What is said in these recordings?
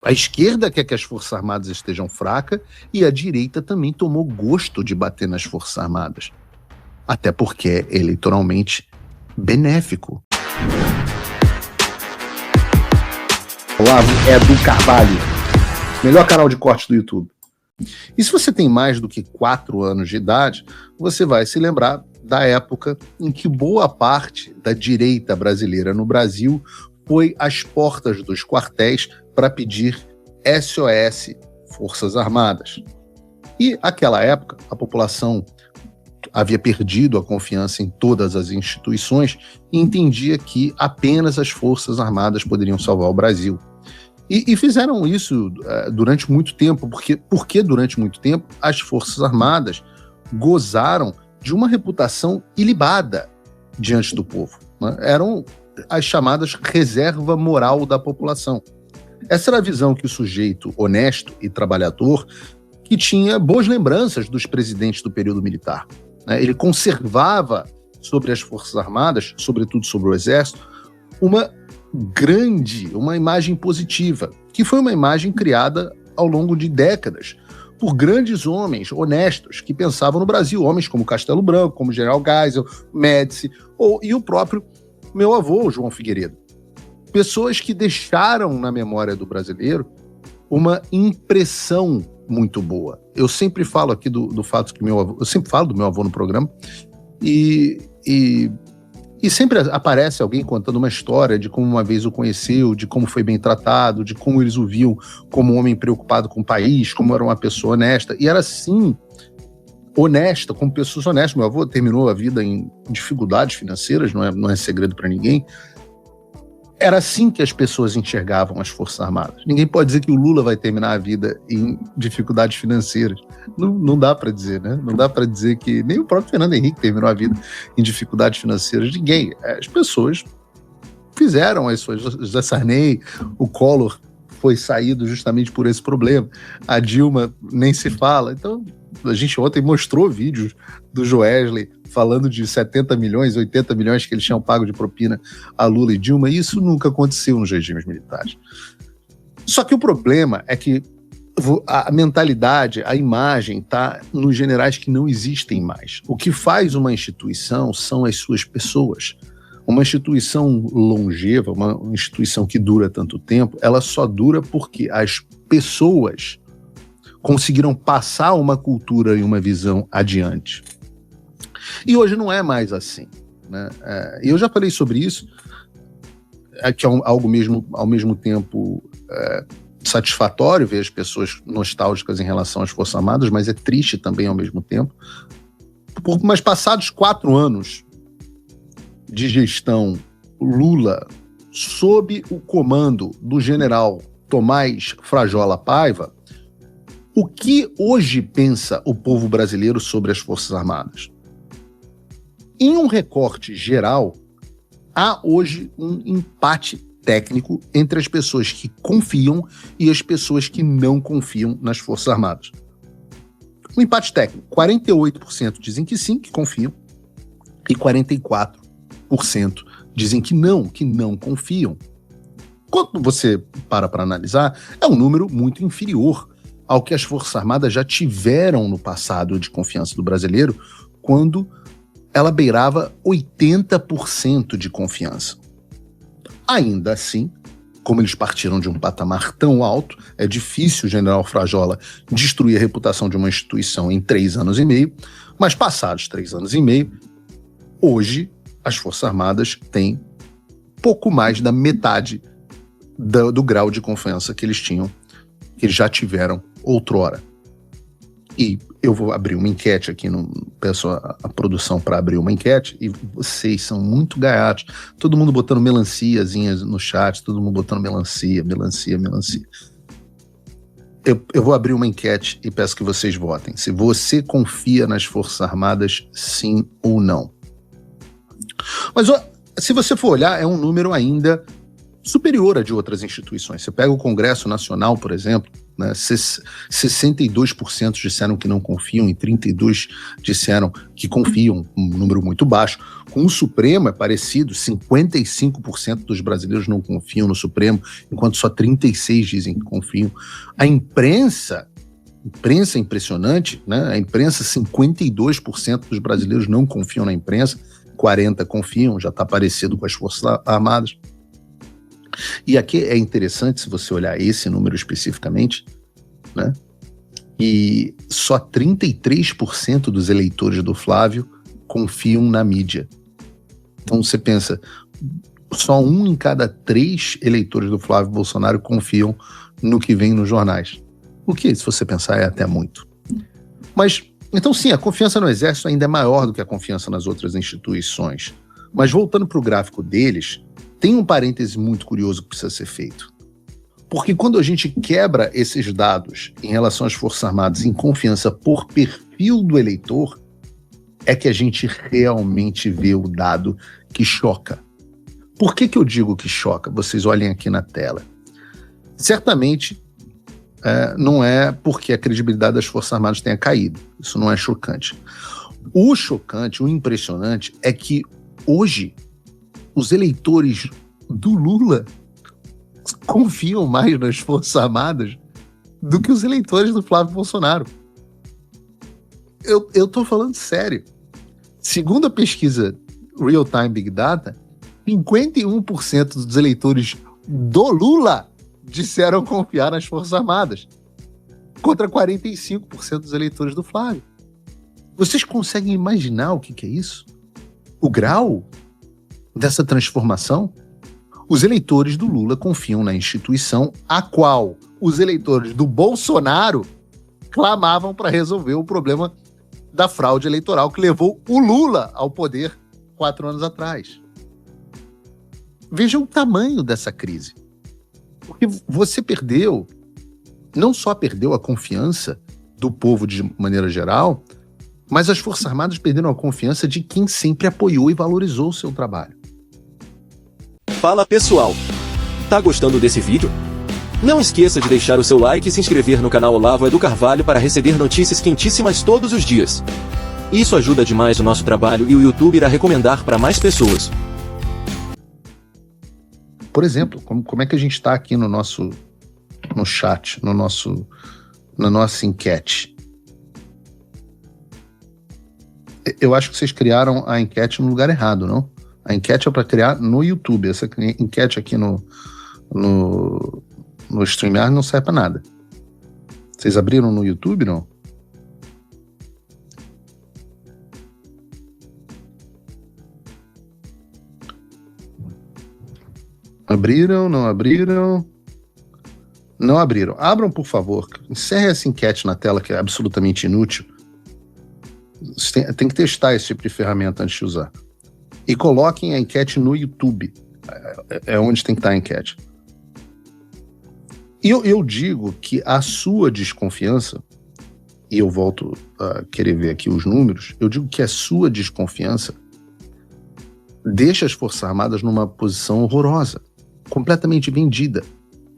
A esquerda quer que as Forças Armadas estejam fracas e a direita também tomou gosto de bater nas Forças Armadas. Até porque é eleitoralmente benéfico. Olá, é do Carvalho, melhor canal de corte do YouTube. E se você tem mais do que 4 anos de idade, você vai se lembrar da época em que boa parte da direita brasileira no Brasil foi às portas dos quartéis para pedir SOS, Forças Armadas. E naquela época, a população havia perdido a confiança em todas as instituições e entendia que apenas as Forças Armadas poderiam salvar o Brasil. E fizeram isso durante muito tempo, porque durante muito tempo as Forças Armadas gozaram de uma reputação ilibada diante do povo, né? Eram as chamadas reserva moral da população. Essa era a visão que o sujeito honesto e trabalhador, que tinha boas lembranças dos presidentes do período militar, né? Ele conservava sobre as Forças Armadas, sobretudo sobre o Exército, uma imagem positiva, que foi uma imagem criada ao longo de décadas por grandes homens honestos que pensavam no Brasil, homens como Castelo Branco, como General Geisel, Médici, e o próprio meu avô, João Figueiredo. Pessoas que deixaram na memória do brasileiro uma impressão muito boa. Eu sempre falo aqui do fato que eu sempre falo do meu avô no programa, e sempre aparece alguém contando uma história de como uma vez o conheceu, de como foi bem tratado, de como eles o viam como um homem preocupado com o país, como era uma pessoa honesta. E era assim, honesta, como pessoas honestas. Meu avô terminou a vida em dificuldades financeiras, não é segredo para ninguém. Era assim que as pessoas enxergavam as Forças Armadas. Ninguém pode dizer que o Lula vai terminar a vida em dificuldades financeiras. Não dá para dizer, né? Não dá para dizer que nem o próprio Fernando Henrique terminou a vida em dificuldades financeiras. Ninguém. As pessoas fizeram as suas... José Sarney, o Collor foi saído justamente por esse problema. A Dilma nem se fala. Então, a gente ontem mostrou vídeos do Joesley falando de 70 milhões, 80 milhões que eles tinham pago de propina a Lula e Dilma, e isso nunca aconteceu nos regimes militares. Só que o problema é que a mentalidade, a imagem está nos generais que não existem mais. O que faz uma instituição são as suas pessoas. Uma instituição longeva, uma instituição que dura tanto tempo, ela só dura porque as pessoas conseguiram passar uma cultura e uma visão adiante. E hoje não é mais assim, né? Eu já falei sobre isso, que é algo mesmo, ao mesmo tempo satisfatório ver as pessoas nostálgicas em relação às Forças Armadas, mas é triste também ao mesmo tempo. Mas passados 4 anos de gestão Lula, sob o comando do general Tomás Frajola Paiva, o que hoje pensa o povo brasileiro sobre as Forças Armadas? Em um recorte geral, há hoje um empate técnico entre as pessoas que confiam e as pessoas que não confiam nas Forças Armadas. Um empate técnico, 48% dizem que sim, que confiam, e 44% dizem que não confiam. Quando você para analisar, é um número muito inferior ao que as Forças Armadas já tiveram no passado de confiança do brasileiro, quando ela beirava 80% de confiança. Ainda assim, como eles partiram de um patamar tão alto, é difícil o general Frajola destruir a reputação de uma instituição em 3 anos e meio, mas passados 3 anos e meio, hoje as Forças Armadas têm pouco mais da metade do grau de confiança que eles já tiveram outrora. E eu vou abrir uma enquete aqui, peço a produção para abrir uma enquete, e vocês são muito gaiatos, todo mundo botando melanciazinhas no chat, todo mundo botando melancia. Eu vou abrir uma enquete e peço que vocês votem, se você confia nas Forças Armadas, sim ou não. Mas se você for olhar, é um número ainda superior a de outras instituições. Você pega o Congresso Nacional, por exemplo, né? 62% disseram que não confiam e 32% disseram que confiam, um número muito baixo. Com o Supremo é parecido, 55% dos brasileiros não confiam no Supremo, enquanto só 36% dizem que confiam. A imprensa é impressionante, né? A imprensa, 52% dos brasileiros não confiam na imprensa, 40% confiam, já está parecido com as Forças Armadas. E aqui é interessante, se você olhar esse número especificamente, né? E só 33% dos eleitores do Flávio confiam na mídia. Então você pensa, só 1 em cada 3 eleitores do Flávio Bolsonaro confiam no que vem nos jornais. O que, se você pensar, é até muito. Mas, então sim, a confiança no Exército ainda é maior do que a confiança nas outras instituições. Mas voltando para o gráfico deles, tem um parêntese muito curioso que precisa ser feito. Porque quando a gente quebra esses dados em relação às Forças Armadas em confiança por perfil do eleitor, é que a gente realmente vê o dado que choca. Por que eu digo que choca? Vocês olhem aqui na tela. Certamente, não é porque a credibilidade das Forças Armadas tenha caído. Isso não é chocante. O chocante, o impressionante, é que hoje os eleitores do Lula confiam mais nas Forças Armadas do que os eleitores do Flávio Bolsonaro. Eu tô falando sério. Segundo a pesquisa Real Time Big Data, 51% dos eleitores do Lula disseram confiar nas Forças Armadas, contra 45% dos eleitores do Flávio. Vocês conseguem imaginar o que é isso? O grau dessa transformação? Os eleitores do Lula confiam na instituição a qual os eleitores do Bolsonaro clamavam para resolver o problema da fraude eleitoral que levou o Lula ao poder 4 anos atrás. Vejam o tamanho dessa crise. Porque você perdeu, não só perdeu a confiança do povo de maneira geral, mas as Forças Armadas perderam a confiança de quem sempre apoiou e valorizou o seu trabalho. Fala pessoal, tá gostando desse vídeo? Não esqueça de deixar o seu like e se inscrever no canal Olavo Edu Carvalho para receber notícias quentíssimas todos os dias. Isso ajuda demais o nosso trabalho e o YouTube irá recomendar para mais pessoas. Por exemplo, como é que a gente está aqui no chat, na nossa enquete? Eu acho que vocês criaram a enquete no lugar errado, não? A enquete é para criar no YouTube. Essa enquete aqui no StreamYard não serve para nada. Vocês abriram no YouTube, não? Abriram, não abriram? Não abriram. Abram, por favor. Encerre essa enquete na tela, que é absolutamente inútil. Você tem que testar esse tipo de ferramenta antes de usar. E coloquem a enquete no YouTube. É onde tem que estar a enquete. E eu digo que a sua desconfiança, e eu volto a querer ver aqui os números, eu digo que a sua desconfiança deixa as Forças Armadas numa posição horrorosa, completamente vendida.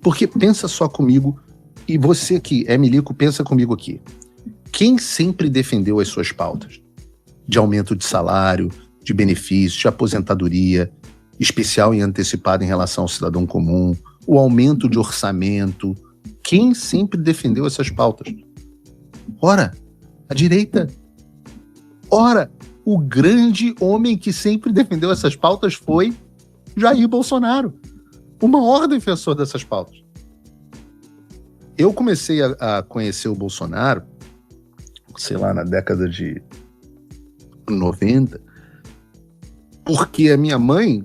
Porque pensa só comigo, e você que é milico, pensa comigo aqui. Quem sempre defendeu as suas pautas? De aumento de salário, de benefícios, de aposentadoria, especial e antecipado em relação ao cidadão comum, o aumento de orçamento. Quem sempre defendeu essas pautas? Ora, a direita. Ora, o grande homem que sempre defendeu essas pautas foi Jair Bolsonaro, o maior defensor dessas pautas. Eu comecei a conhecer o Bolsonaro, sei lá, na década de 90, porque a minha mãe,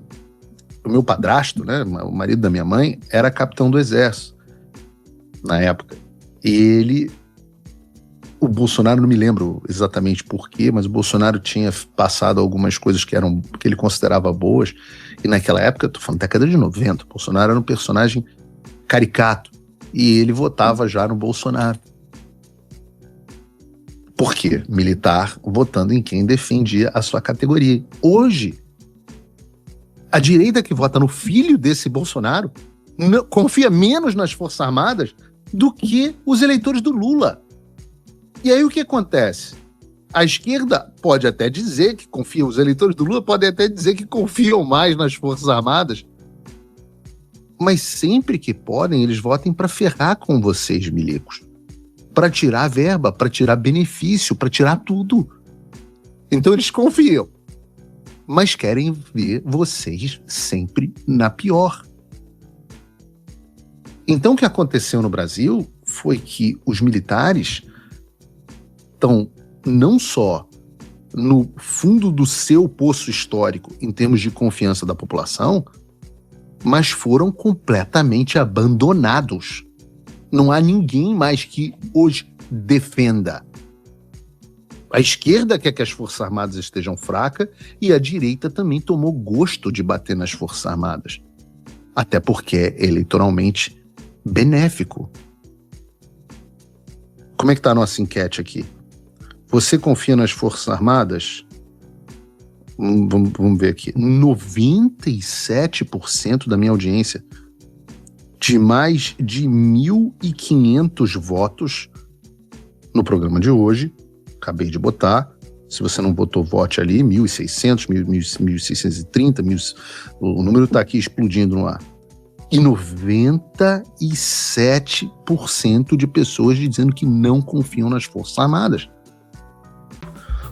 o meu padrasto, né, o marido da minha mãe, era capitão do Exército na época. O Bolsonaro, não me lembro exatamente porquê, mas o Bolsonaro tinha passado algumas coisas que ele considerava boas, e naquela época, eu tô falando década de 90, o Bolsonaro era um personagem caricato, e ele votava já no Bolsonaro. Por quê? Militar votando em quem defendia a sua categoria. Hoje, a direita que vota no filho desse Bolsonaro confia menos nas Forças Armadas do que os eleitores do Lula. E aí o que acontece? A esquerda pode até dizer que confia, os eleitores do Lula podem até dizer que confiam mais nas Forças Armadas, mas sempre que podem, eles votem para ferrar com vocês, milicos. Para tirar verba, para tirar benefício, para tirar tudo. Então eles confiam, mas querem ver vocês sempre na pior. Então o que aconteceu no Brasil foi que os militares estão não só no fundo do seu poço histórico em termos de confiança da população, mas foram completamente abandonados. Não há ninguém mais que os defenda. A esquerda quer que as Forças Armadas estejam fracas e a direita também tomou gosto de bater nas Forças Armadas. Até porque é eleitoralmente benéfico. Como é que está a nossa enquete aqui? Você confia nas Forças Armadas? Vamos ver aqui. 97% da minha audiência, de mais de 1.500 votos no programa de hoje, acabei de botar. Se você não botou, vote ali, 1.600, 1.630, o número está aqui explodindo no ar. E 97% de pessoas dizendo que não confiam nas Forças Armadas.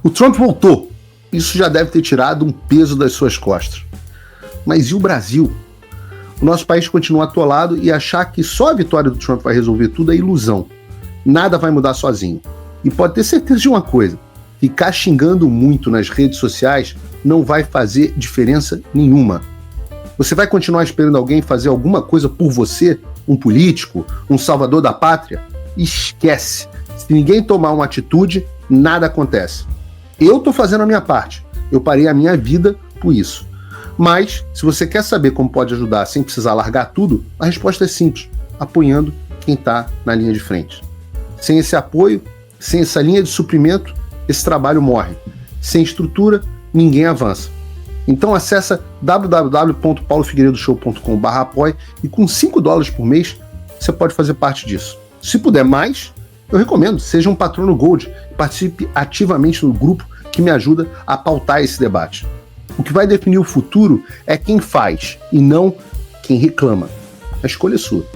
O Trump voltou. Isso já deve ter tirado um peso das suas costas. Mas e o Brasil? O nosso país continua atolado e achar que só a vitória do Trump vai resolver tudo é ilusão. Nada vai mudar sozinho. E pode ter certeza de uma coisa: ficar xingando muito nas redes sociais não vai fazer diferença nenhuma. Você vai continuar esperando alguém fazer alguma coisa por você? Um político? Um salvador da pátria? Esquece. Se ninguém tomar uma atitude, nada acontece. Eu estou fazendo a minha parte. Eu parei a minha vida por isso. Mas, se você quer saber como pode ajudar sem precisar largar tudo, a resposta é simples: apoiando quem está na linha de frente. Sem esse apoio, sem essa linha de suprimento, esse trabalho morre. Sem estrutura, ninguém avança. Então acessa www.paulofigueiredoshow.com/apoie e com $5 por mês você pode fazer parte disso. Se puder mais, eu recomendo, seja um patrono Gold e participe ativamente no grupo que me ajuda a pautar esse debate. O que vai definir o futuro é quem faz e não quem reclama. A escolha é sua.